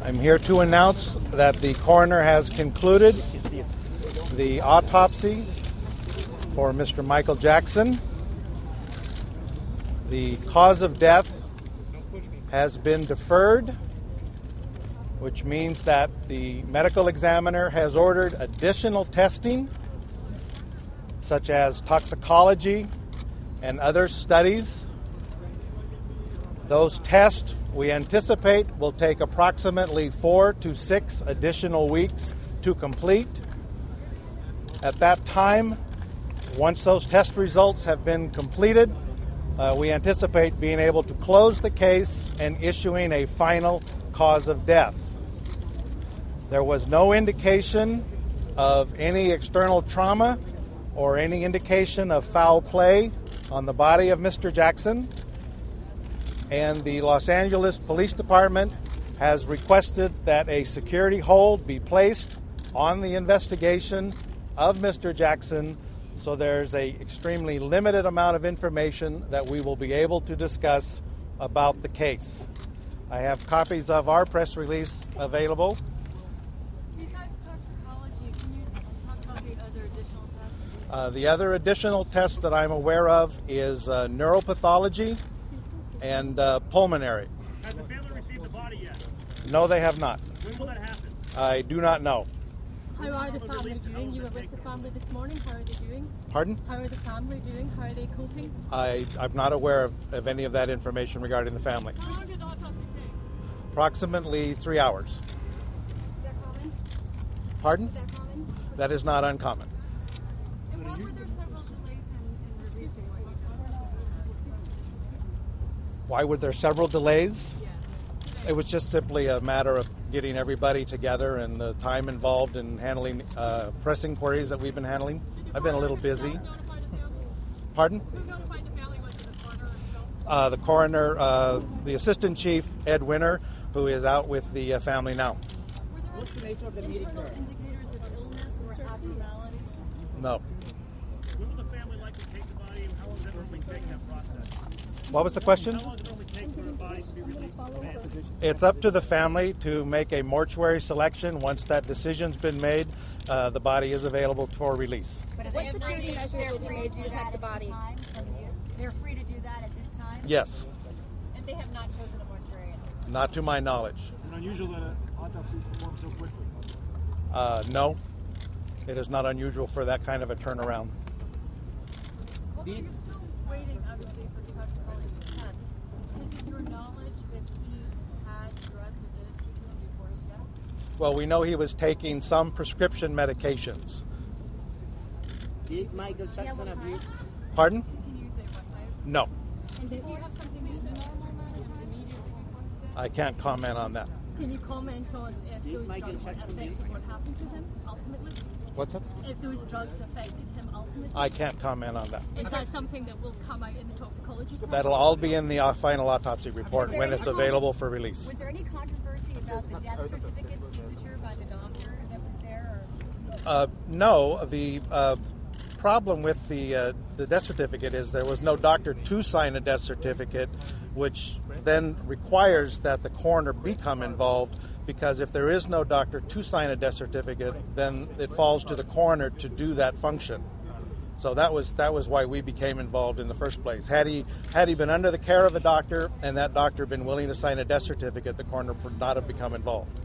I'm here to announce that the coroner has concluded the autopsy for Mr. Michael Jackson. The cause of death has been deferred, which means that the medical examiner has ordered additional testing, such as toxicology and other studies. Those tests we anticipate will take approximately 4 to 6 additional weeks to complete. At that time, once those test results have been completed, we anticipate being able to close the case and issuing a final cause of death. There was no indication of any external trauma or any indication of foul play on the body of Mr. Jackson. And the Los Angeles Police Department has requested that a security hold be placed on the investigation of Mr. Jackson, so there's an extremely limited amount of information that we will be able to discuss about the case. I have copies of our press release available. Besides toxicology, can you talk about the other additional tests? The other additional tests that I'm aware of is neuropathology and pulmonary. Has the family received the body yet? No, they have not. When will that happen? I do not know. How are the family doing? You were with the family this morning. How are they doing? Pardon? How are the family doing? How are they coping? I'm not aware of any of that information regarding the family. How long did the autopsy take? Approximately 3 hours. Is that common? Pardon? Is that common? That is not uncommon. And why were there several delays in releasing what you just Why were there several delays? Yes. It was just simply a matter of getting everybody together and the time involved in handling pressing queries that we've been handling. I've been a little busy. Pardon? Who notified the family? Was it the coroner or The coroner, the assistant chief, Ed Winter, who is out with the family now. Were there What's the nature of the meeting, sir? indicators of illness or abnormality? No. When will the family likely take the body, and how long does it normally take that process? What was the question? How long does it normally take for the body to be released to the family? It's up to the family to make a mortuary selection. Once that decision's been made, the body is available for release. But What security measures will be made to protect the body? They're free to do that at this time? Yes, And they have not chosen a mortuary. not to my knowledge. Is it unusual that an autopsy is performed so quickly? No, it is not unusual for that kind of a turnaround. Although you're still waiting, obviously, for the toxicology test, is it your knowledge that he had drugs administered to him before his death? Well, we know he was taking some prescription medications. Did Michael Jackson agree? Pardon? Can you say what type? No, And did he have something abnormal immediately before his death? I can't comment on that. Can you comment on if those drugs affected what happened to him ultimately? What's that? If those drugs affected him ultimately? I can't comment on that. Is that something that will come out in the toxicology test? That'll all be in the final autopsy report when it's available for release. Was there any controversy about the death certificate signature by the doctor that was there? Or? No, the problem with the death certificate is there was no doctor to sign a death certificate, which then requires that the coroner become involved, because if there is no doctor to sign a death certificate, then it falls to the coroner to do that function. So that was why we became involved in the first place. Had he been under the care of a doctor and that doctor been willing to sign a death certificate, the coroner would not have become involved.